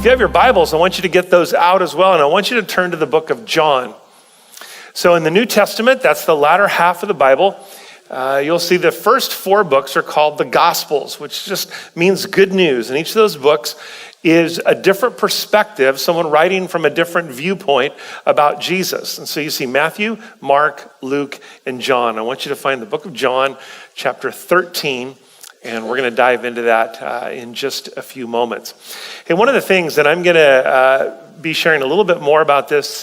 If you have your Bibles, I want you to get those out as well, and I want you to turn to the book of John. So in the New Testament, that's the latter half of the Bible, you'll see the first 4 books are called the Gospels, which just means good news. And each of those books is a different perspective, someone writing from a different viewpoint about Jesus. And so you see Matthew, Mark, Luke, and John. I want you to find the book of John, chapter 13, and we're going to dive into that in just a few moments. Hey, one of the things that I'm going to be sharing a little bit more about this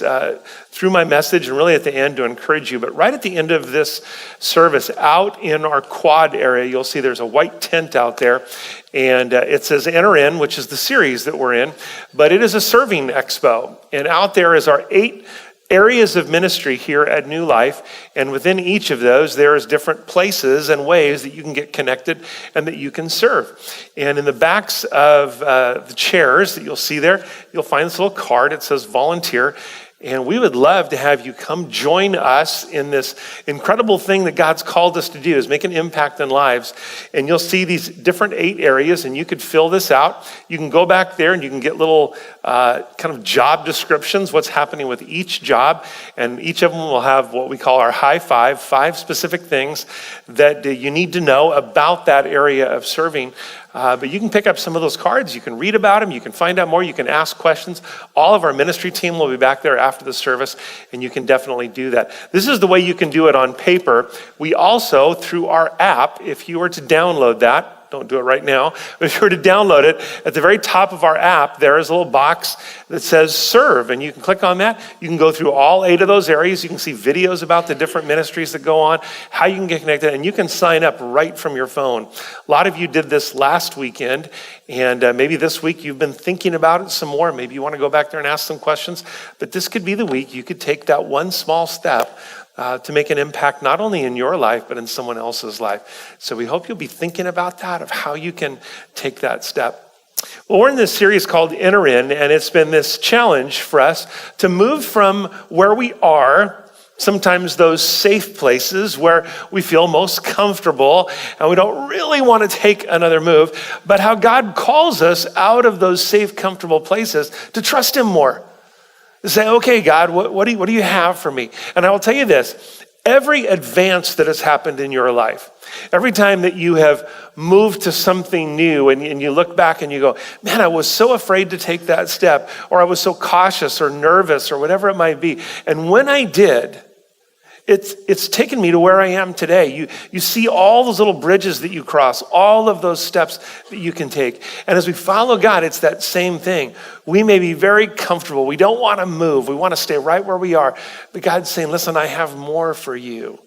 through my message and really at the end to encourage you, but right at the end of this service, out in our quad area, you'll see there's a white tent out there, and it says Enter In, which is the series that we're in, but it is a serving expo, and out there is our 8 areas of ministry here at New Life, and within each of those, there's different places and ways that you can get connected and that you can serve. And in the backs of the chairs that you'll see there, you'll find this little card. It says volunteer. And we would love to have you come join us in this incredible thing that God's called us to do, is make an impact in lives. And you'll see these different 8 areas, and you could fill this out. You can go back there and you can get little kind of job descriptions, what's happening with each job. And each of them will have what we call our high 5 specific things that you need to know about that area of serving. But you can pick up some of those cards, you can read about them, you can find out more, you can ask questions. All of our ministry team will be back there after the service, and you can definitely do that. This is the way you can do it on paper. We also, through our app, if you were to download that, don't do it right now, but if you were to download it, at the very top of our app, there is a little box that says serve, and you can click on that. You can go through all 8 of those areas. You can see videos about the different ministries that go on, how you can get connected, and you can sign up right from your phone. A lot of you did this last weekend, and maybe this week you've been thinking about it some more. Maybe you want to go back there and ask some questions, but this could be the week you could take that one small step to make an impact not only in your life, but in someone else's life. So we hope you'll be thinking about that, of how you can take that step. Well, we're in this series called Enter In, and it's been this challenge for us to move from where we are, sometimes those safe places where we feel most comfortable and we don't really want to take another move, but how God calls us out of those safe, comfortable places to trust Him more. To say, okay, God, what do you have for me? And I will tell you this, every advance that has happened in your life, every time that you have moved to something new and you look back and you go, man, I was so afraid to take that step, or I was so cautious or nervous or whatever it might be. And when I did, it's taken me to where I am today. You see all those little bridges that you cross, all of those steps that you can take. And as we follow God, it's that same thing. We may be very comfortable. We don't want to move. We want to stay right where we are. But God's saying, listen, I have more for you.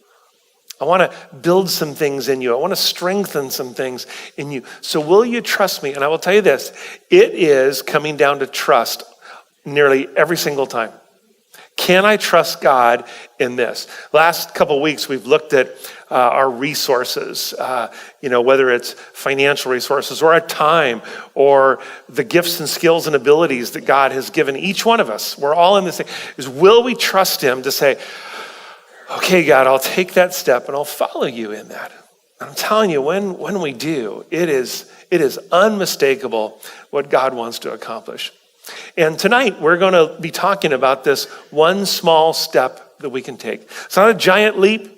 I want to build some things in you. I want to strengthen some things in you. So will you trust me? And I will tell you this, it is coming down to trust nearly every single time. Can I trust God in this? Last couple of weeks, we've looked at our resources, whether it's financial resources or our time or the gifts and skills and abilities that God has given each one of us. We're all in this thing. Is will we trust Him to say, okay, God, I'll take that step and I'll follow you in that. And I'm telling you, when we do, it is unmistakable what God wants to accomplish. And tonight, we're going to be talking about this one small step that we can take. It's not a giant leap.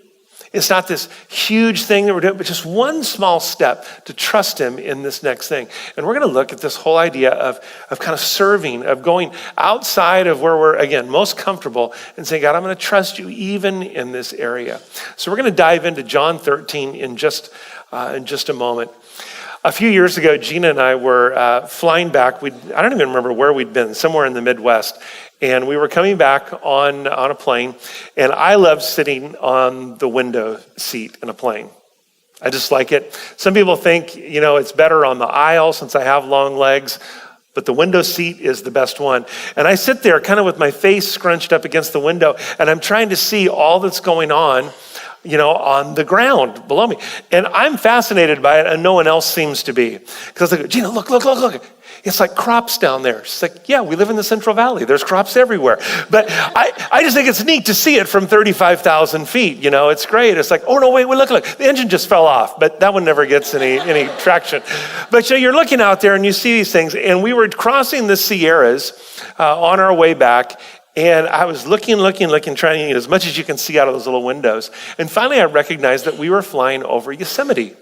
It's not this huge thing that we're doing, but just one small step to trust Him in this next thing. And we're going to look at this whole idea of kind of serving, of going outside of where we're, again, most comfortable and saying, God, I'm going to trust you even in this area. So we're going to dive into John 13 in just a moment. A few years ago, Gina and I were flying back. I don't even remember where we'd been, somewhere in the Midwest. And we were coming back on a plane. And I love sitting on the window seat in a plane. I just like it. Some people think, it's better on the aisle since I have long legs. But the window seat is the best one. And I sit there kind of with my face scrunched up against the window. And I'm trying to see all that's going on on the ground below me. And I'm fascinated by it, and no one else seems to be. Because I go, Gina, look. It's like crops down there. She's like, yeah, we live in the Central Valley. There's crops everywhere. But I just think it's neat to see it from 35,000 feet. You know, it's great. It's like, oh no, wait, look. The engine just fell off, but that one never gets any traction. But you know, you're looking out there and you see these things. And we were crossing the Sierras on our way back. And I was looking, trying to get as much as you can see out of those little windows. And finally I recognized that we were flying over Yosemite.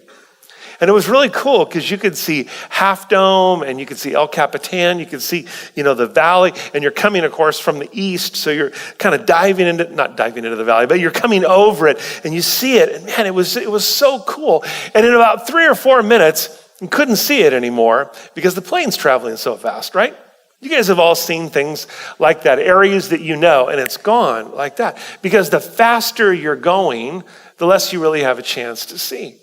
And it was really cool because you could see Half Dome and you could see El Capitan, you could see, you know, the valley, and you're coming, of course, from the east. So you're kind of not diving into the valley, but you're coming over it and you see it. And man, it was so cool. And in about 3 or 4 minutes, you couldn't see it anymore because the plane's traveling so fast, right? You guys have all seen things like that, areas that you know, and it's gone like that. Because the faster you're going, the less you really have a chance to see.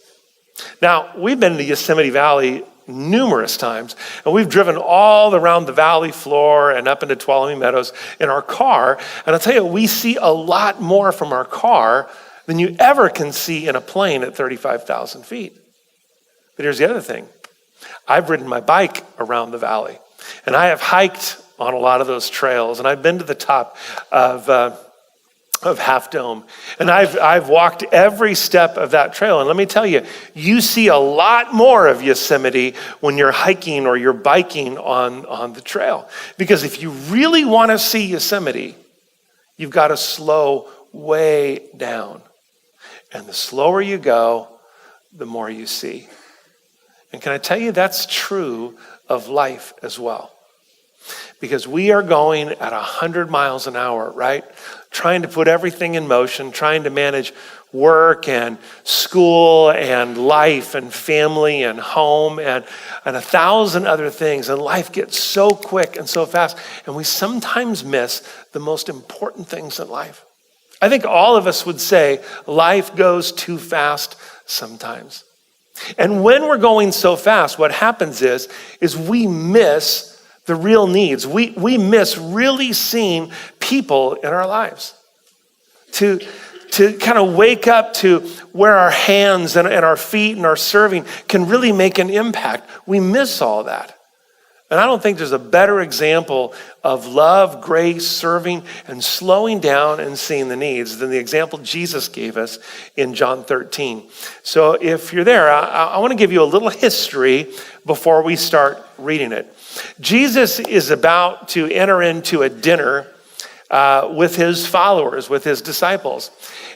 Now, we've been to Yosemite Valley numerous times, and we've driven all around the valley floor and up into Tuolumne Meadows in our car. And I'll tell you, we see a lot more from our car than you ever can see in a plane at 35,000 feet. But here's the other thing. I've ridden my bike around the valley, and I have hiked on a lot of those trails, and I've been to the top of Half Dome. And I've walked every step of that trail. And let me tell you, you see a lot more of Yosemite when you're hiking or you're biking on the trail. Because if you really want to see Yosemite, you've got to slow way down. And the slower you go, the more you see. And can I tell you, that's true of life as well. Because we are going at 100 miles an hour, right? Trying to put everything in motion, trying to manage work and school and life and family and home and 1,000 other things. And life gets so quick and so fast. And we sometimes miss the most important things in life. I think all of us would say life goes too fast sometimes. And when we're going so fast, what happens is we miss the real needs. We miss really seeing people in our lives. To kind of wake up to where our hands and our feet and our serving can really make an impact. We miss all that. And I don't think there's a better example of love, grace, serving, and slowing down and seeing the needs than the example Jesus gave us in John 13. So if you're there, I want to give you a little history before we start reading it. Jesus is about to enter into a dinner with his followers, with his disciples.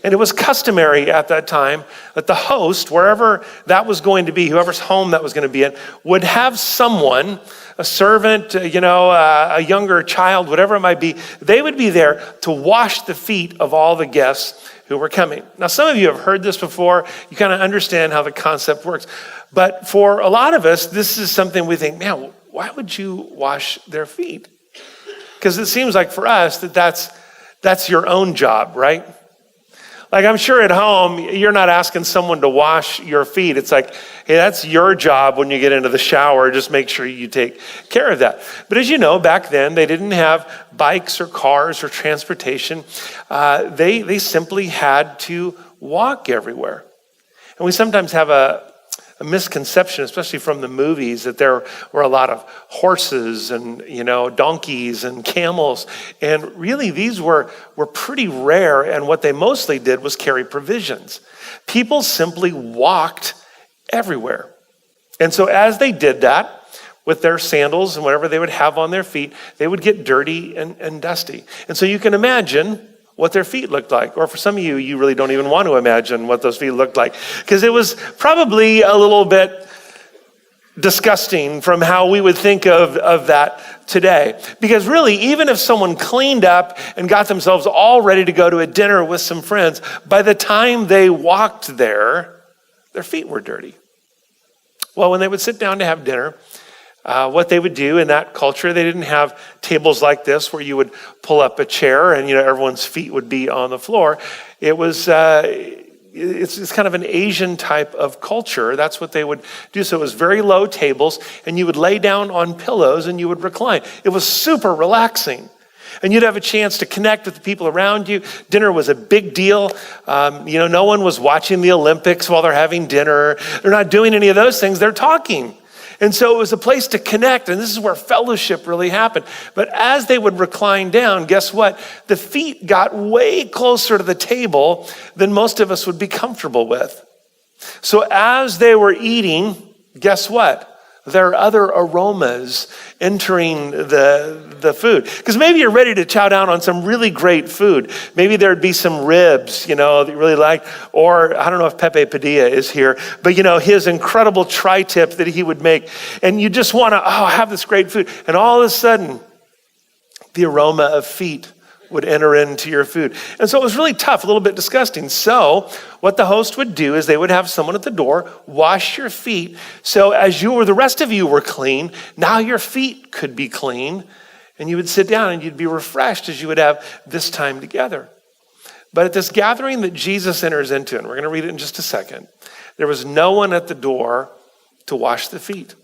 And it was customary at that time that the host, wherever that was going to be, whoever's home that was going to be in, would have someone, a servant, a younger child, whatever it might be, they would be there to wash the feet of all the guests who were coming. Now, some of you have heard this before. You kind of understand how the concept works. But for a lot of us, this is something we think, man, why would you wash their feet? Because it seems like for us that's your own job, right? Like I'm sure at home, you're not asking someone to wash your feet. It's like, hey, that's your job when you get into the shower. Just make sure you take care of that. But as you know, back then, they didn't have bikes or cars or transportation. They simply had to walk everywhere. And we sometimes have a misconception, especially from the movies, that there were a lot of horses and, donkeys and camels. And really, these were pretty rare. And what they mostly did was carry provisions. People simply walked everywhere. And so as they did that, with their sandals and whatever they would have on their feet, they would get dirty and dusty. And so you can imagine what their feet looked like. Or for some of you, you really don't even want to imagine what those feet looked like, because it was probably a little bit disgusting from how we would think of that today. Because really, even if someone cleaned up and got themselves all ready to go to a dinner with some friends, by the time they walked there, their feet were dirty. Well, when they would sit down to have dinner, what they would do in that culture, they didn't have tables like this where you would pull up a chair and everyone's feet would be on the floor. It was it's kind of an Asian type of culture. That's what they would do. So it was very low tables, and you would lay down on pillows and you would recline. It was super relaxing. And you'd have a chance to connect with the people around you. Dinner was a big deal. No one was watching the Olympics while they're having dinner. They're not doing any of those things. They're talking. And so it was a place to connect, and this is where fellowship really happened. But as they would recline down, guess what? The feet got way closer to the table than most of us would be comfortable with. So as they were eating, guess what? There are other aromas entering the food. Because maybe you're ready to chow down on some really great food. Maybe there'd be some ribs, that you really like. Or I don't know if Pepe Padilla is here, but his incredible tri-tip that he would make. And you just want to, have this great food. And all of a sudden, the aroma of feet would enter into your food. And so it was really tough, a little bit disgusting. So what the host would do is they would have someone at the door wash your feet. So as the rest of you were clean, now your feet could be clean. And you would sit down and you'd be refreshed as you would have this time together. But at this gathering that Jesus enters into, and we're going to read it in just a second, there was no one at the door to wash the feet.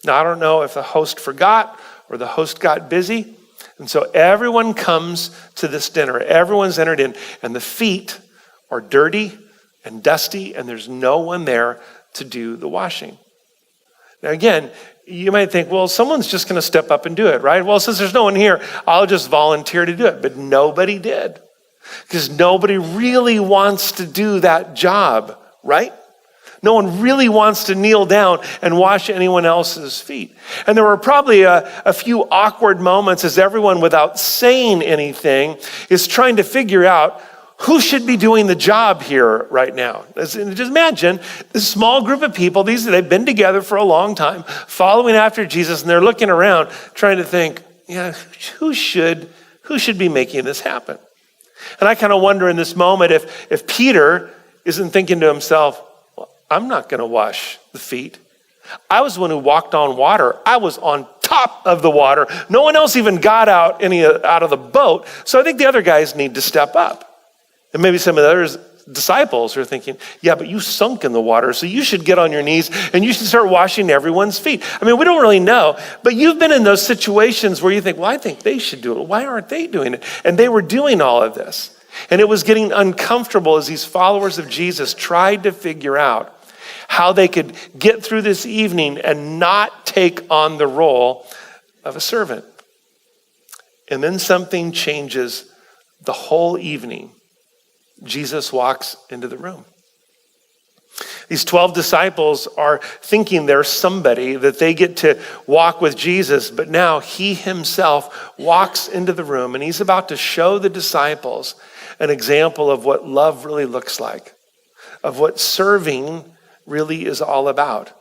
Now, I don't know if the host forgot or the host got busy. And so everyone comes to this dinner. Everyone's entered in, and the feet are dirty and dusty, and there's no one there to do the washing. Now again, you might think, well, someone's just going to step up and do it, right? Well, since there's no one here, I'll just volunteer to do it. But nobody did, because nobody really wants to do that job, right? No one really wants to kneel down and wash anyone else's feet. And there were probably a few awkward moments as everyone, without saying anything, is trying to figure out who should be doing the job here right now. Just imagine this small group of people, they've been together for a long time, following after Jesus, and they're looking around trying to think, who should be making this happen? And I kind of wonder in this moment if Peter isn't thinking to himself, I'm not going to wash the feet. I was the one who walked on water. I was on top of the water. No one else even got out of the boat. So I think the other guys need to step up. And maybe some of the other disciples are thinking, yeah, but you sunk in the water, so you should get on your knees and you should start washing everyone's feet. I mean, we don't really know, but you've been in those situations where you think, well, I think they should do it. Why aren't they doing it? And they were doing all of this. And it was getting uncomfortable as these followers of Jesus tried to figure out how they could get through this evening and not take on the role of a servant. And then something changes the whole evening. Jesus walks into the room. These 12 disciples are thinking they're somebody, that they get to walk with Jesus, but now he himself walks into the room and he's about to show the disciples an example of what love really looks like, of what serving really is all about.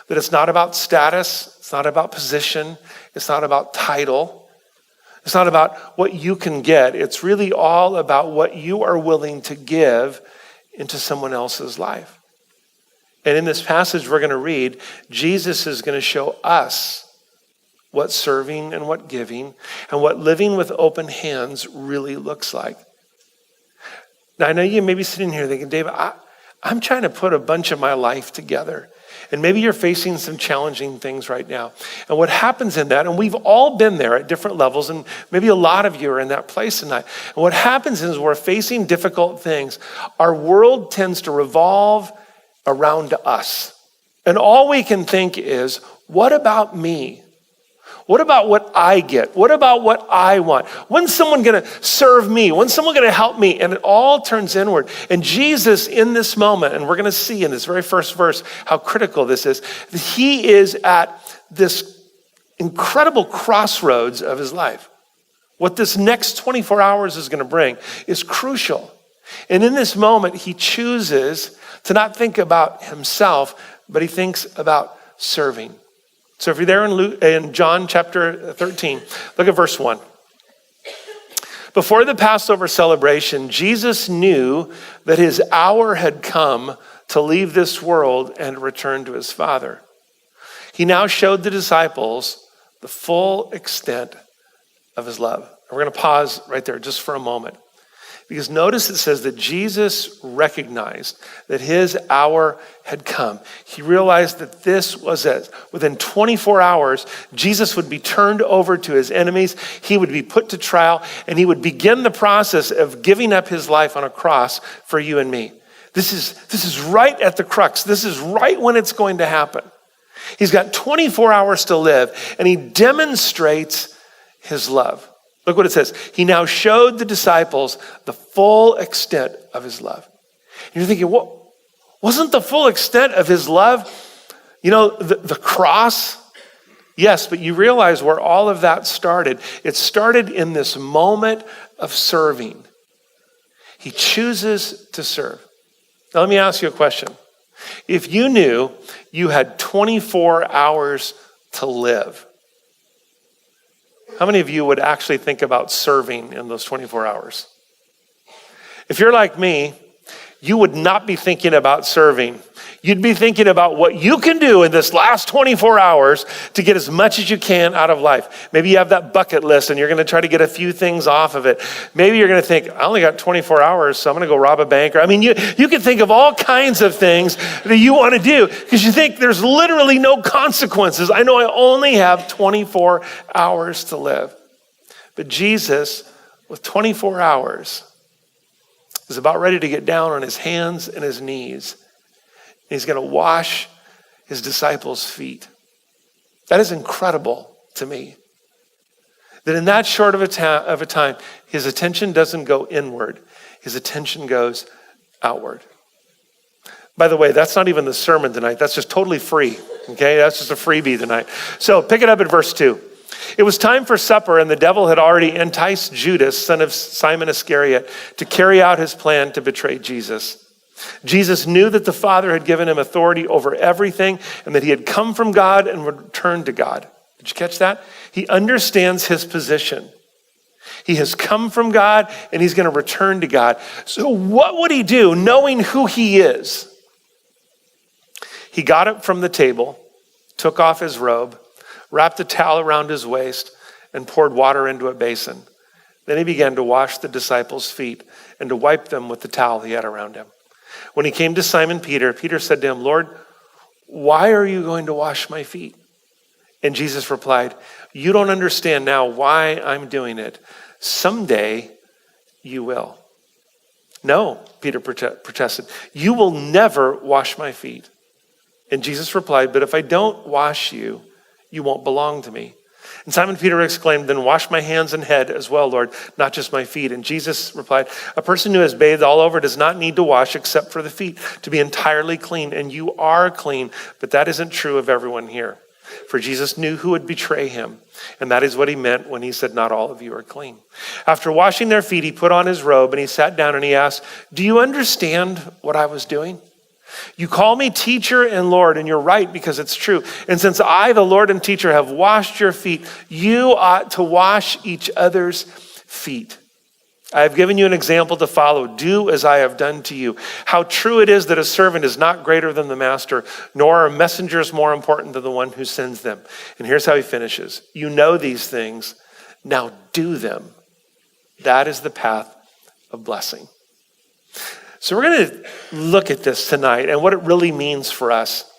That it's not about status, it's not about position, it's not about title, it's not about what you can get. It's really all about what you are willing to give into someone else's life. And in this passage we're going to read, Jesus is going to show us what serving and what giving and what living with open hands really looks like. Now, I know you may be sitting here thinking, David, I'm trying to put a bunch of my life together. And maybe you're facing some challenging things right now. And what happens in that, and we've all been there at different levels, and maybe a lot of you are in that place tonight. And what happens is we're facing difficult things. Our world tends to revolve around us. And all we can think is, what about me? What about what I get? What about what I want? When's someone going to serve me? When's someone going to help me? And it all turns inward. And Jesus in this moment, and we're going to see in this very first verse how critical this is, that he is at this incredible crossroads of his life. What this next 24 hours is going to bring is crucial. And in this moment, he chooses to not think about himself, but he thinks about serving. So if you're there in John chapter 13, look at verse 1. Before the Passover celebration, Jesus knew that his hour had come to leave this world and return to his Father. He now showed the disciples the full extent of his love. And we're going to pause right there just for a moment. Because notice it says that Jesus recognized that his hour had come. He realized that this was it. Within 24 hours, Jesus would be turned over to his enemies. He would be put to trial, and he would begin the process of giving up his life on a cross for you and me. This is right at the crux. This is right when it's going to happen. He's got 24 hours to live, and he demonstrates his love. Look what it says. He now showed the disciples the full extent of his love. And you're thinking, what? Wasn't the full extent of his love, the cross? Yes, but you realize where all of that started. It started in this moment of serving. He chooses to serve. Now let me ask you a question. If you knew you had 24 hours to live, how many of you would actually think about serving in those 24 hours? If you're like me, you would not be thinking about serving. You'd be thinking about what you can do in this last 24 hours to get as much as you can out of life. Maybe you have that bucket list and you're going to try to get a few things off of it. Maybe you're going to think, I only got 24 hours, so I'm going to go rob a bank. You can think of all kinds of things that you want to do because you think there's literally no consequences. I know I only have 24 hours to live. But Jesus, with 24 hours, is about ready to get down on his hands and his knees. He's going to wash his disciples' feet. That is incredible to me. That in that short of a time, his attention doesn't go inward. His attention goes outward. By the way, that's not even the sermon tonight. That's just totally free. Okay, that's just a freebie tonight. So pick it up at verse 2. It was time for supper, and the devil had already enticed Judas, son of Simon Iscariot, to carry out his plan to betray Jesus. Jesus knew that the Father had given him authority over everything and that he had come from God and would return to God. Did you catch that? He understands his position. He has come from God and he's going to return to God. So what would he do knowing who he is? He got up from the table, took off his robe, wrapped a towel around his waist, and poured water into a basin. Then he began to wash the disciples' feet and to wipe them with the towel he had around him. When he came to Simon Peter, Peter said to him, Lord, why are you going to wash my feet? And Jesus replied, you don't understand now why I'm doing it. Someday you will. No, Peter protested, you will never wash my feet. And Jesus replied, but if I don't wash you, you won't belong to me. And Simon Peter exclaimed, then wash my hands and head as well, Lord, not just my feet. And Jesus replied, a person who has bathed all over does not need to wash except for the feet to be entirely clean. And you are clean, but that isn't true of everyone here. For Jesus knew who would betray him. And that is what he meant when he said, not all of you are clean. After washing their feet, he put on his robe and he sat down and he asked, do you understand what I was doing? You call me teacher and Lord, and you're right because it's true. And since I, the Lord and teacher, have washed your feet, you ought to wash each other's feet. I have given you an example to follow. Do as I have done to you. How true it is that a servant is not greater than the master, nor are messengers more important than the one who sends them. And here's how he finishes. You know these things. Now do them. That is the path of blessing. So we're going to look at this tonight and what it really means for us.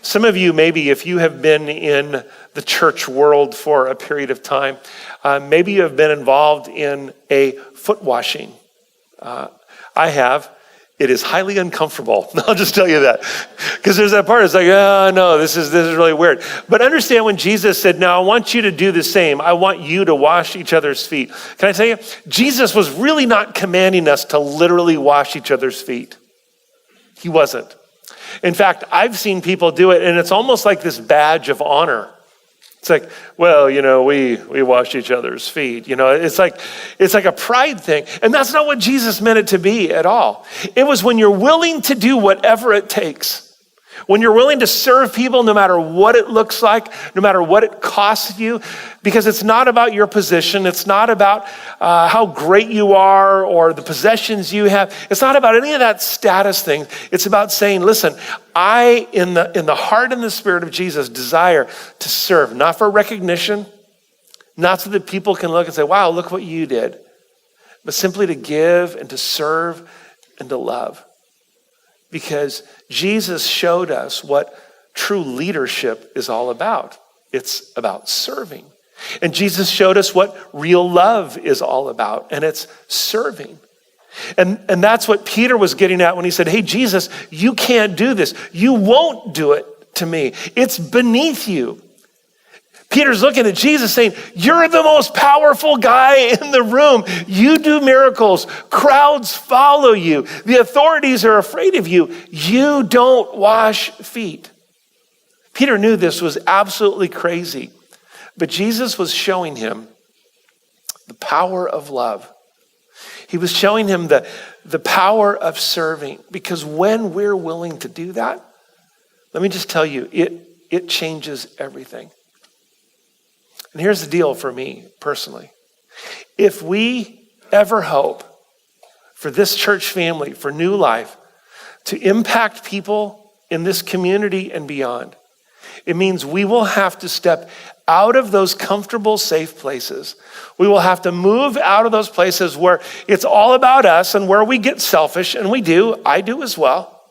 Some of you, maybe if you have been in the church world for a period of time, maybe you have been involved in a foot washing. I have. It is highly uncomfortable. I'll just tell you that. Because there's that part, it's like, oh no, this is really weird. But understand when Jesus said, now I want you to do the same. I want you to wash each other's feet. Can I tell you, Jesus was really not commanding us to literally wash each other's feet. He wasn't. In fact, I've seen people do it and it's almost like this badge of honor. It's like, well, we wash each other's feet. It's like a pride thing. And that's not what Jesus meant it to be at all. It was when you're willing to do whatever it takes. When you're willing to serve people no matter what it looks like, no matter what it costs you, because it's not about your position. It's not about how great you are or the possessions you have. It's not about any of that status thing. It's about saying, listen, I, in the heart and the spirit of Jesus, desire to serve, not for recognition, not so that people can look and say, wow, look what you did, but simply to give and to serve and to love. Because Jesus showed us what true leadership is all about. It's about serving. And Jesus showed us what real love is all about, and it's serving. And that's what Peter was getting at when he said, hey, Jesus, you can't do this. You won't do it to me. It's beneath you. Peter's looking at Jesus saying, you're the most powerful guy in the room. You do miracles. Crowds follow you. The authorities are afraid of you. You don't wash feet. Peter knew this was absolutely crazy, but Jesus was showing him the power of love. He was showing him the power of serving, because when we're willing to do that, let me just tell you, it changes everything. And here's the deal for me personally. If we ever hope for this church family, for New Life, to impact people in this community and beyond, it means we will have to step out of those comfortable, safe places. We will have to move out of those places where it's all about us and where we get selfish, and we do. I do as well.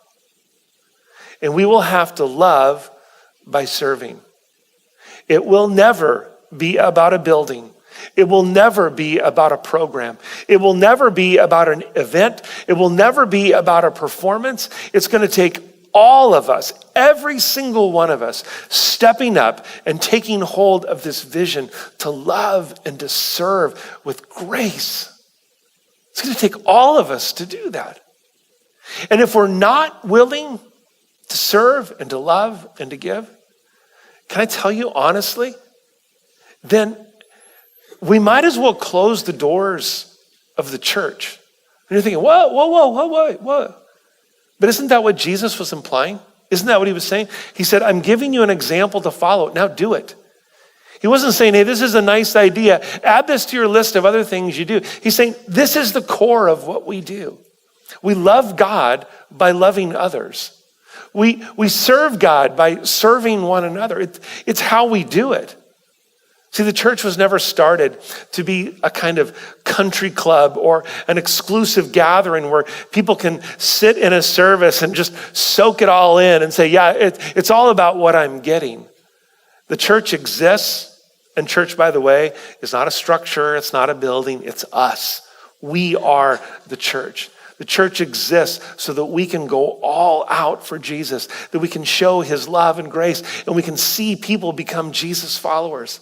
And we will have to love by serving. It will never be about a building. It will never be about a program. It will never be about an event. It will never be about a performance. It's going to take all of us, every single one of us, stepping up and taking hold of this vision to love and to serve with grace. It's going to take all of us to do that. And if we're not willing to serve and to love and to give, can I tell you honestly, then we might as well close the doors of the church. And you're thinking, whoa. But isn't that what Jesus was implying? Isn't that what he was saying? He said, I'm giving you an example to follow. Now do it. He wasn't saying, hey, this is a nice idea. Add this to your list of other things you do. He's saying, this is the core of what we do. We love God by loving others. We serve God by serving one another. It's how we do it. See, the church was never started to be a kind of country club or an exclusive gathering where people can sit in a service and just soak it all in and say, yeah, it's all about what I'm getting. The church exists, and church, by the way, is not a structure, it's not a building, it's us. We are the church. The church exists so that we can go all out for Jesus, that we can show his love and grace, and we can see people become Jesus followers.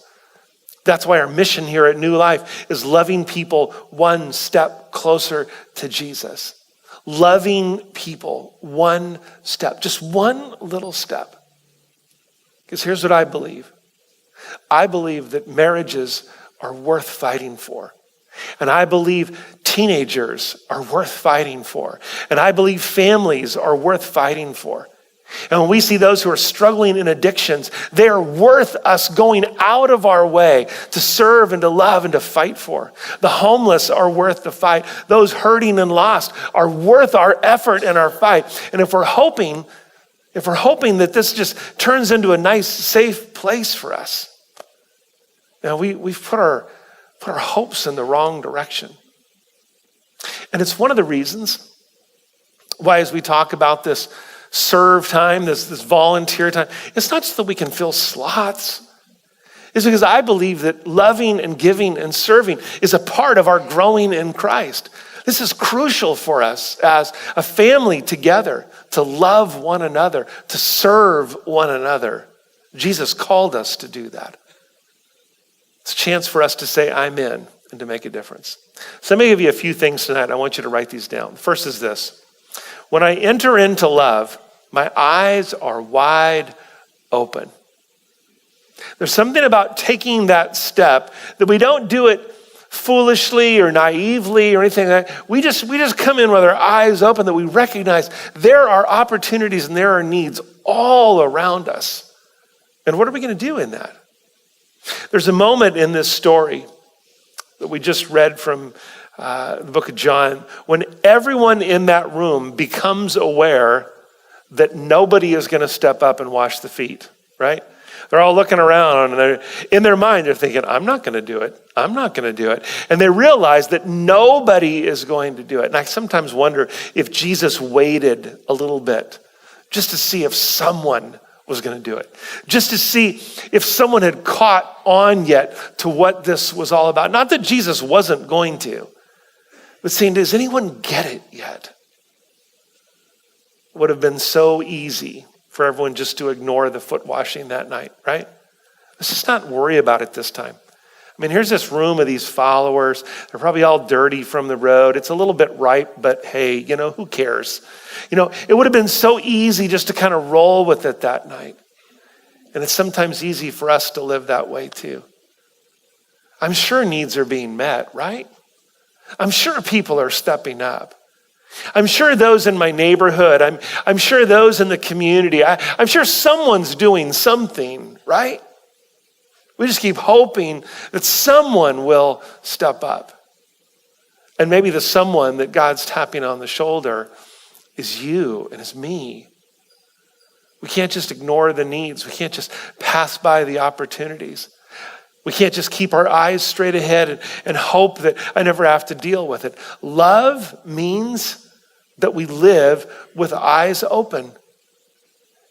That's why our mission here at New Life is loving people one step closer to Jesus. Loving people one step, just one little step. Because here's what I believe. I believe that marriages are worth fighting for. And I believe teenagers are worth fighting for. And I believe families are worth fighting for. And when we see those who are struggling in addictions, they are worth us going out of our way to serve and to love and to fight for. The homeless are worth the fight. Those hurting and lost are worth our effort and our fight. And if we're hoping that this just turns into a nice, safe place for us, now we've put our hopes in the wrong direction. And it's one of the reasons why, as we talk about this serve time, this volunteer time, it's not just that we can fill slots. It's because I believe that loving and giving and serving is a part of our growing in Christ. This is crucial for us as a family together to love one another, to serve one another. Jesus called us to do that. It's a chance for us to say, I'm in, and to make a difference. So let me give you a few things tonight. I want you to write these down. First is this. When I enter into love, my eyes are wide open. There's something about taking that step that we don't do it foolishly or naively or anything like that. We just come in with our eyes open, that we recognize there are opportunities and there are needs all around us. And what are we going to do in that? There's a moment in this story that we just read from the book of John, when everyone in that room becomes aware that nobody is going to step up and wash the feet, right? They're all looking around, and in their mind, they're thinking, I'm not going to do it. I'm not going to do it. And they realize that nobody is going to do it. And I sometimes wonder if Jesus waited a little bit just to see if someone was going to do it. Just to see if someone had caught on yet to what this was all about. Not that Jesus wasn't going to, but saying, does anyone get it yet? Would have been so easy for everyone just to ignore the foot washing that night, right? Let's just not worry about it this time. I mean, here's this room of these followers. They're probably all dirty from the road. It's a little bit ripe, but hey, who cares? It would have been so easy just to kind of roll with it that night. And it's sometimes easy for us to live that way too. I'm sure needs are being met, right? I'm sure people are stepping up. I'm sure those in my neighborhood, I'm sure those in the community, I'm sure someone's doing something, right? We just keep hoping that someone will step up. And maybe the someone that God's tapping on the shoulder is you and is me. We can't just ignore the needs. We can't just pass by the opportunities. We can't just keep our eyes straight ahead and hope that I never have to deal with it. Love means that we live with eyes open.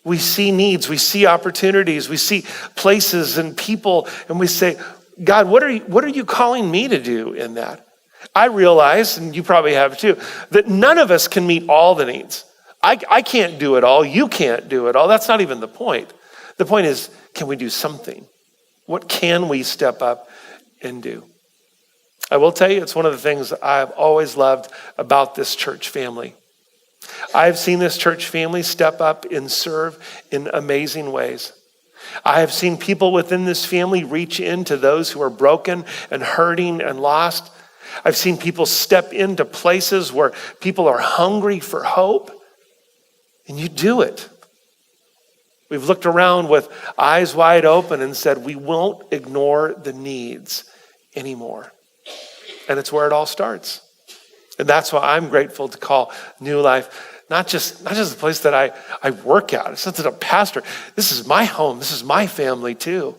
We see needs, we see opportunities, we see places and people, and we say, God, what are you calling me to do in that? I realize, and you probably have too, that none of us can meet all the needs. I can't do it all. You can't do it all. That's not even the point. The point is, can we do something? What can we step up and do? I will tell you, it's one of the things I've always loved about this church family. I've seen this church family step up and serve in amazing ways. I have seen people within this family reach into those who are broken and hurting and lost. I've seen people step into places where people are hungry for hope, and you do it. We've looked around with eyes wide open and said, we won't ignore the needs anymore. And it's where it all starts. And that's why I'm grateful to call New Life not just the place that I work at. It's not that I'm a pastor. This is my home. This is my family too.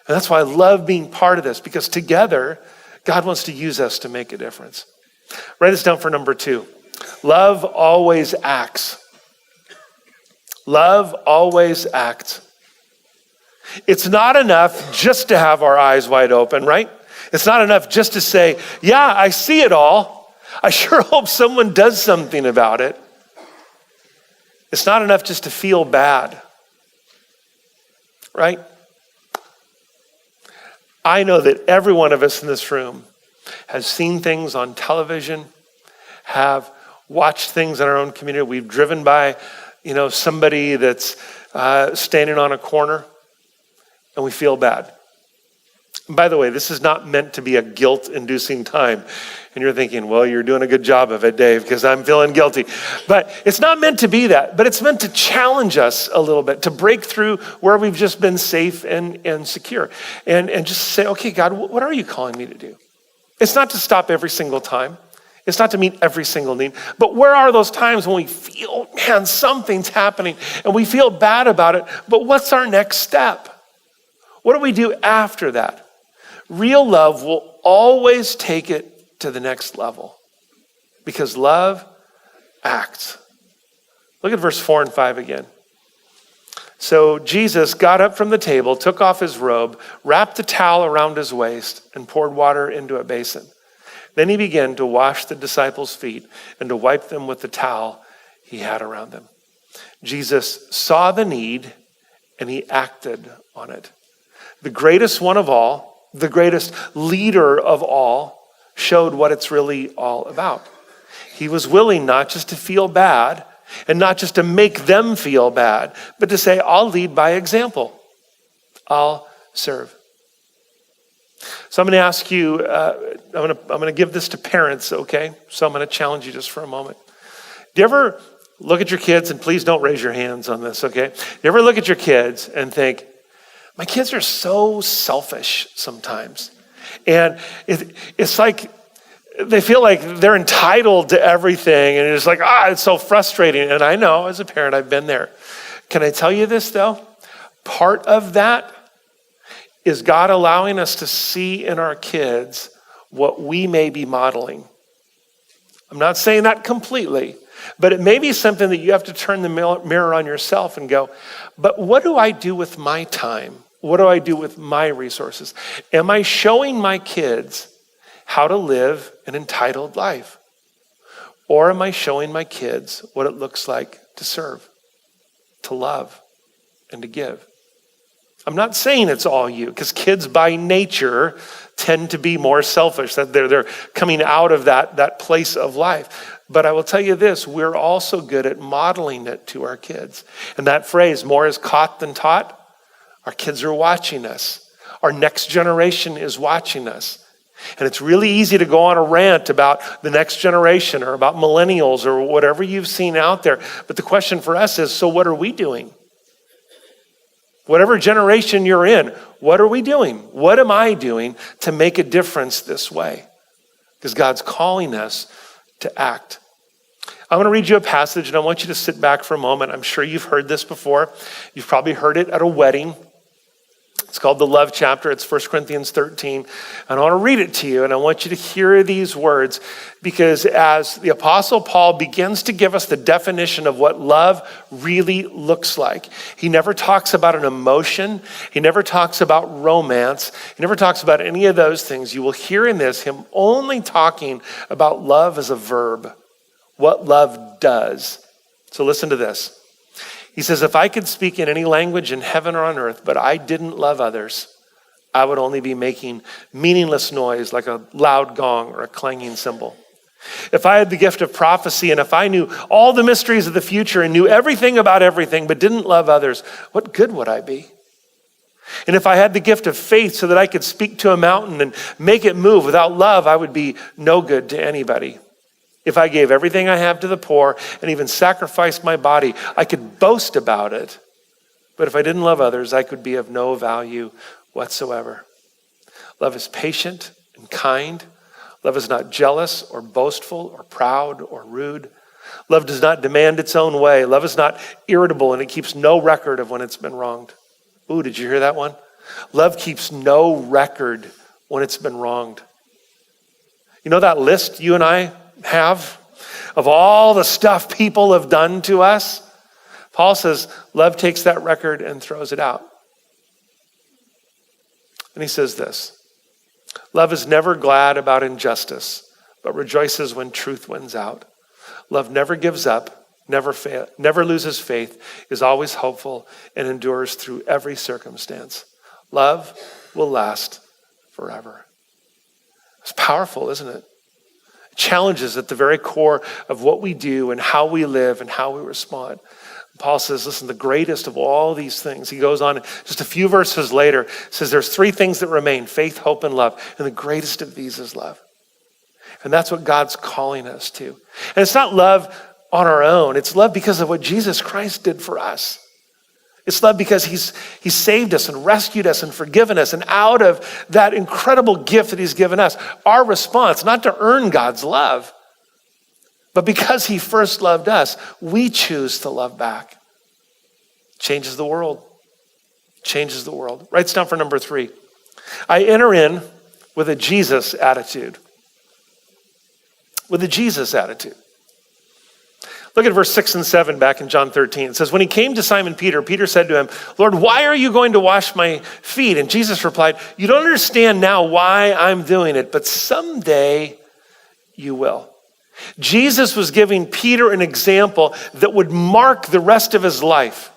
And that's why I love being part of this, because together, God wants to use us to make a difference. Write this down for number 2. Love always acts. Love always acts. It's not enough just to have our eyes wide open, right? It's not enough just to say, yeah, I see it all. I sure hope someone does something about it. It's not enough just to feel bad, right? I know that every one of us in this room has seen things on television, have watched things in our own community. We've driven by, somebody that's standing on a corner, and we feel bad. And by the way, this is not meant to be a guilt-inducing time. And you're thinking, well, you're doing a good job of it, Dave, because I'm feeling guilty. But it's not meant to be that. But it's meant to challenge us a little bit, to break through where we've just been safe and secure. And just say, okay, God, what are you calling me to do? It's not to stop every single time. It's not to meet every single need. But where are those times when we feel, man, something's happening, and we feel bad about it, but what's our next step? What do we do after that? Real love will always take it to the next level, because love acts. Look at verse 4 and 5 again. So Jesus got up from the table, took off his robe, wrapped a towel around his waist, and poured water into a basin. Then he began to wash the disciples' feet and to wipe them with the towel he had around them. Jesus saw the need and he acted on it. The greatest one of all, the greatest leader of all, showed what it's really all about. He was willing not just to feel bad and not just to make them feel bad, but to say, I'll lead by example. I'll serve. So I'm going to ask you, I'm going to give this to parents, okay? So I'm going to challenge you just for a moment. Do you ever look at your kids, and please don't raise your hands on this, okay? Do you ever look at your kids and think, my kids are so selfish sometimes. And it's like they feel like they're entitled to everything. And it's like, it's so frustrating. And I know, as a parent, I've been there. Can I tell you this, though? Part of that is God allowing us to see in our kids what we may be modeling. I'm not saying that completely, but it may be something that you have to turn the mirror on yourself and go, but what do I do with my time? What do I do with my resources? Am I showing my kids how to live an entitled life? Or am I showing my kids what it looks like to serve, to love and to give. I'm not saying it's all you, because kids by nature tend to be more selfish, that they're coming out of that place of life. But I will tell you this, we're also good at modeling it to our kids. And that phrase, more is caught than taught, our kids are watching us. Our next generation is watching us. And it's really easy to go on a rant about the next generation or about millennials or whatever you've seen out there. But the question for us is, so what are we doing? Whatever generation you're in, what are we doing? What am I doing to make a difference this way? Because God's calling us to act. I want to read you a passage, and I want you to sit back for a moment. I'm sure you've heard this before. You've probably heard it at a wedding. It's called the love chapter. It's 1 Corinthians 13. And I want to read it to you, and I want you to hear these words, because as the Apostle Paul begins to give us the definition of what love really looks like, he never talks about an emotion. He never talks about romance. He never talks about any of those things. You will hear in this him only talking about love as a verb, what love does. So listen to this. He says, if I could speak in any language in heaven or on earth, but I didn't love others, I would only be making meaningless noise like a loud gong or a clanging cymbal. If I had the gift of prophecy and if I knew all the mysteries of the future and knew everything about everything, but didn't love others, what good would I be? And if I had the gift of faith so that I could speak to a mountain and make it move, without love, I would be no good to anybody. If I gave everything I have to the poor and even sacrificed my body, I could boast about it. But if I didn't love others, I could be of no value whatsoever. Love is patient and kind. Love is not jealous or boastful or proud or rude. Love does not demand its own way. Love is not irritable, and it keeps no record of when it's been wronged. Ooh, did you hear that one? Love keeps no record when it's been wronged. You know that list you and I have of all the stuff people have done to us? Paul says love takes that record and throws it out. And he says this, love is never glad about injustice, but rejoices when truth wins out. Love never gives up, never loses faith, is always hopeful, and endures through every circumstance. Love will last forever. It's powerful, isn't it? Challenges at the very core of what we do and how we live and how we respond. Paul says, listen, the greatest of all these things, he goes on just a few verses later, says there's three things that remain, faith, hope, and love. And the greatest of these is love. And that's what God's calling us to. And it's not love on our own. It's love because of what Jesus Christ did for us. It's love because he's saved us and rescued us and forgiven us. And out of that incredible gift that he's given us, our response, not to earn God's love, but because he first loved us, we choose to love back. Changes the world. Changes the world. Writes down for number 3. I enter in with a Jesus attitude. With a Jesus attitude. Look at verse 6 and 7 back in John 13. It says, when he came to Simon Peter, Peter said to him, Lord, why are you going to wash my feet? And Jesus replied, you don't understand now why I'm doing it, but someday you will. Jesus was giving Peter an example that would mark the rest of his life.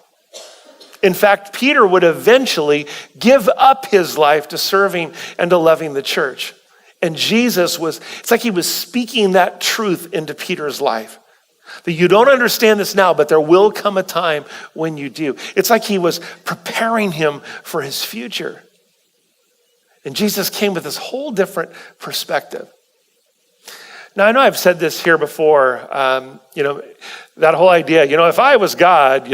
In fact, Peter would eventually give up his life to serving and to loving the church. And Jesus it's like he was speaking that truth into Peter's life. That you don't understand this now, but there will come a time when you do. It's like he was preparing him for his future. And Jesus came with this whole different perspective. Now, I know I've said this here before, that whole idea, if I was God,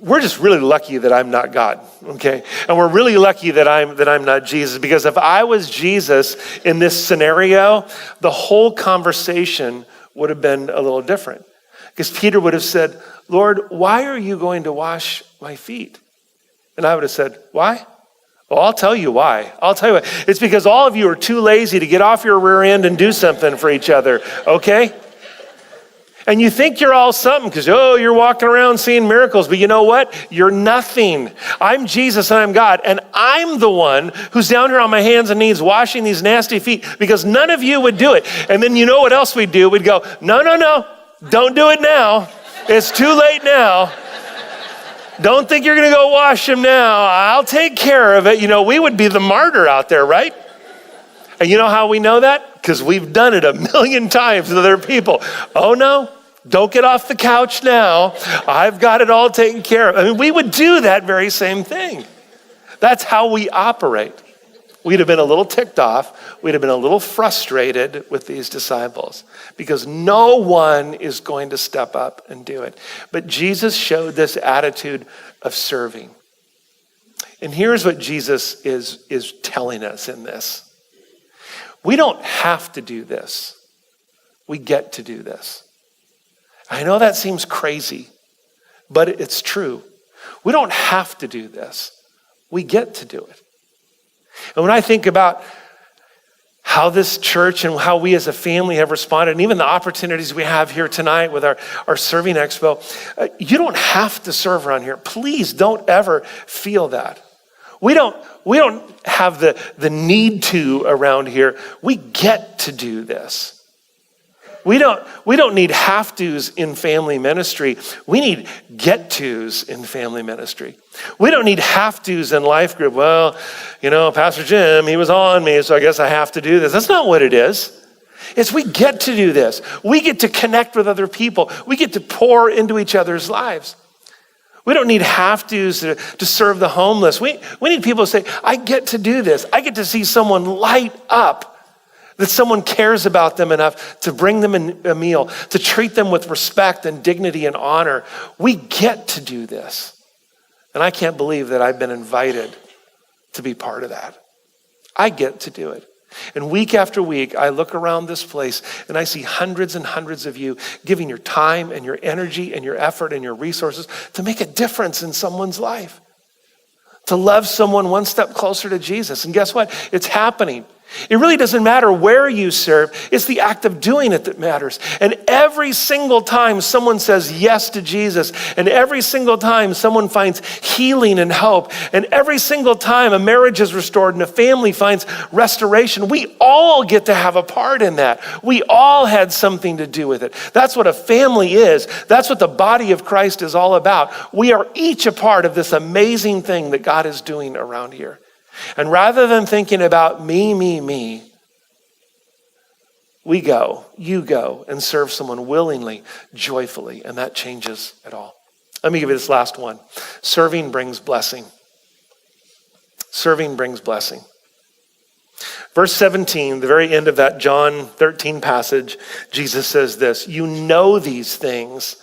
we're just really lucky that I'm not God, okay? And we're really lucky that I'm not Jesus, because if I was Jesus in this scenario, the whole conversation would have been a little different. Because Peter would have said, Lord, why are you going to wash my feet? And I would have said, why? Well, I'll tell you why. I'll tell you why. It's because all of you are too lazy to get off your rear end and do something for each other, okay? And you think you're all something because, you're walking around seeing miracles. But you know what? You're nothing. I'm Jesus and I'm God. And I'm the one who's down here on my hands and knees washing these nasty feet because none of you would do it. And then you know what else we'd do? We'd go, no, don't do it now. It's too late now. Don't think you're going to go wash them now. I'll take care of it. You know, we would be the martyr out there, right? And you know how we know that? Because we've done it a million times with other people. Oh no, don't get off the couch now. I've got it all taken care of. I mean, we would do that very same thing. That's how we operate. We'd have been a little ticked off. We'd have been a little frustrated with these disciples because no one is going to step up and do it. But Jesus showed this attitude of serving. And here's what Jesus is telling us in this. We don't have to do this. We get to do this. I know that seems crazy, but it's true. We don't have to do this. We get to do it. And when I think about how this church and how we as a family have responded, and even the opportunities we have here tonight with our Serving Expo, you don't have to serve around here. Please don't ever feel that. We don't have the need to around here. We get to do this. We don't need have-tos in family ministry. We need get-tos in family ministry. We don't need have-tos in life group. Well, you know, Pastor Jim, he was on me, so I guess I have to do this. That's not what it is. It's we get to do this. We get to connect with other people. We get to pour into each other's lives. We don't need have-tos to serve the homeless. We need people to say, I get to do this. I get to see someone light up, that someone cares about them enough to bring them a meal, to treat them with respect and dignity and honor. We get to do this. And I can't believe that I've been invited to be part of that. I get to do it. And week after week, I look around this place and I see hundreds and hundreds of you giving your time and your energy and your effort and your resources to make a difference in someone's life, to love someone one step closer to Jesus. And guess what? It's happening. It really doesn't matter where you serve. It's the act of doing it that matters. And every single time someone says yes to Jesus, and every single time someone finds healing and hope, and every single time a marriage is restored and a family finds restoration, we all get to have a part in that. We all had something to do with it. That's what a family is. That's what the body of Christ is all about. We are each a part of this amazing thing that God is doing around here. And rather than thinking about me, we go, you go, and serve someone willingly, joyfully, and that changes it all. Let me give you this last one. Serving brings blessing. Serving brings blessing. Verse 17, the very end of that John 13 passage, Jesus says this, you know these things,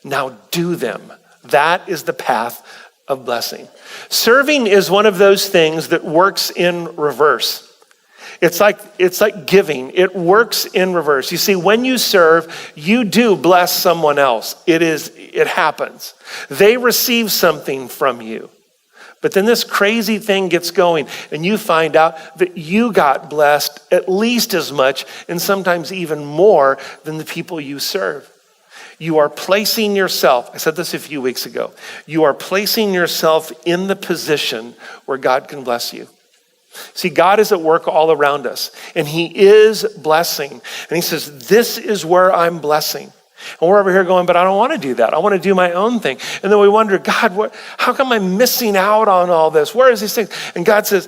now do them. That is the path of blessing. Serving is one of those things that works in reverse. It's like giving. It works in reverse. You see, when you serve, you do bless someone else. It happens. They receive something from you. But then this crazy thing gets going and you find out that you got blessed at least as much and sometimes even more than the people you serve. You are placing yourself, I said this a few weeks ago, you are placing yourself in the position where God can bless you. See, God is at work all around us, and he is blessing. And he says, this is where I'm blessing. And we're over here going, but I don't want to do that. I want to do my own thing. And then we wonder, God, how come I'm missing out on all this? Where is these things? And God says,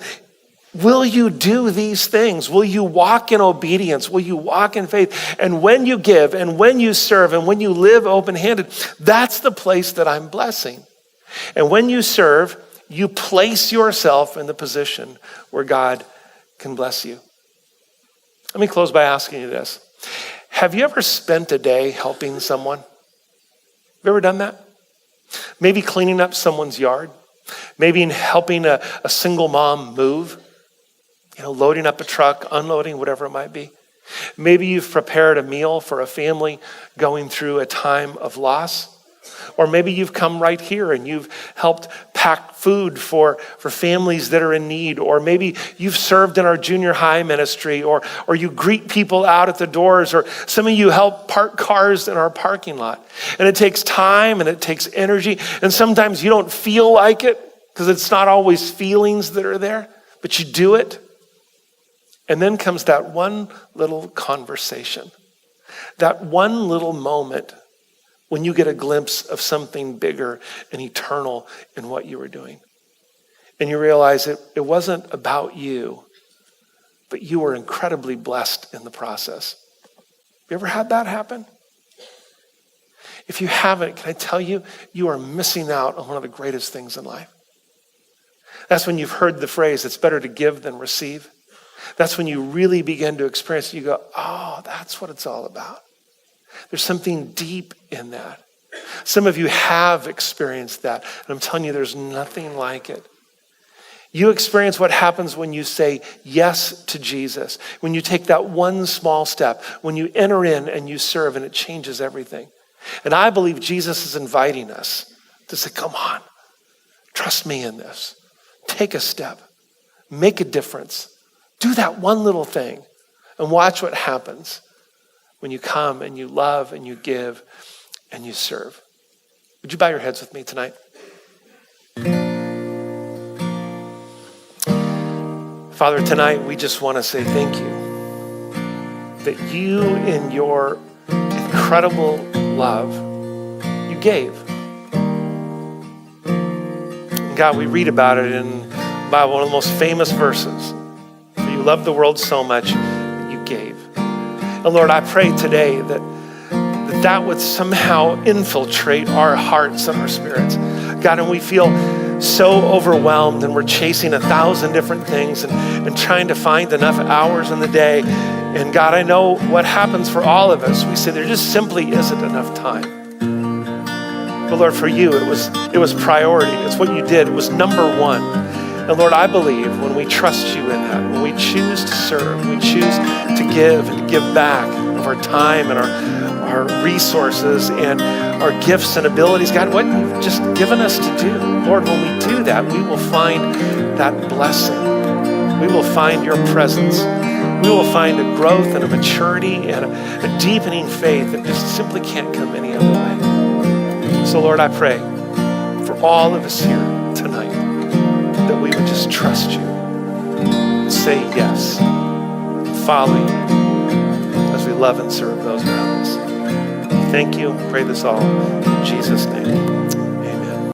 will you do these things? Will you walk in obedience? Will you walk in faith? And when you give and when you serve and when you live open-handed, that's the place that I'm blessing. And when you serve, you place yourself in the position where God can bless you. Let me close by asking you this. Have you ever spent a day helping someone? Have you ever done that? Maybe cleaning up someone's yard. Maybe in helping a single mom move. Loading up a truck, unloading, whatever it might be. Maybe you've prepared a meal for a family going through a time of loss. Or maybe you've come right here and you've helped pack food for families that are in need. Or maybe you've served in our junior high ministry, or you greet people out at the doors, or some of you help park cars in our parking lot. And it takes time and it takes energy. And sometimes you don't feel like it because it's not always feelings that are there, but you do it. And then comes that one little conversation, that one little moment when you get a glimpse of something bigger and eternal in what you were doing. And you realize it wasn't about you, but you were incredibly blessed in the process. You ever had that happen? If you haven't, can I tell you, you are missing out on one of the greatest things in life. That's when you've heard the phrase, it's better to give than receive. That's when you really begin to experience it. You go, oh, that's what it's all about. There's something deep in that. Some of you have experienced that, and I'm telling you, there's nothing like it. You experience what happens when you say yes to Jesus, when you take that one small step, when you enter in and you serve, and it changes everything. And I believe Jesus is inviting us to say, come on, trust me in this. Take a step, make a difference. Do that one little thing and watch what happens when you come and you love and you give and you serve. Would you bow your heads with me tonight? Father, tonight we just want to say thank you that you in your incredible love, you gave. And God, we read about it in the Bible, one of the most famous verses. For you loved the world so much that you gave. And Lord, I pray today that would somehow infiltrate our hearts and our spirits. God, and we feel so overwhelmed and we're chasing 1,000 different things and trying to find enough hours in the day. And God, I know what happens for all of us. We say there just simply isn't enough time. But Lord, for you, it was priority. It's what you did. It was number one. And Lord, I believe when we trust you in that, when we choose to serve, we choose to give and to give back of our time and our resources and our gifts and abilities, God, what you've just given us to do. Lord, when we do that, we will find that blessing. We will find your presence. We will find a growth and a maturity and a deepening faith that just simply can't come any other way. So Lord, I pray for all of us here tonight that we would just trust you, say yes, follow you as we love and serve those around us. Thank you. Pray this all in Jesus' name.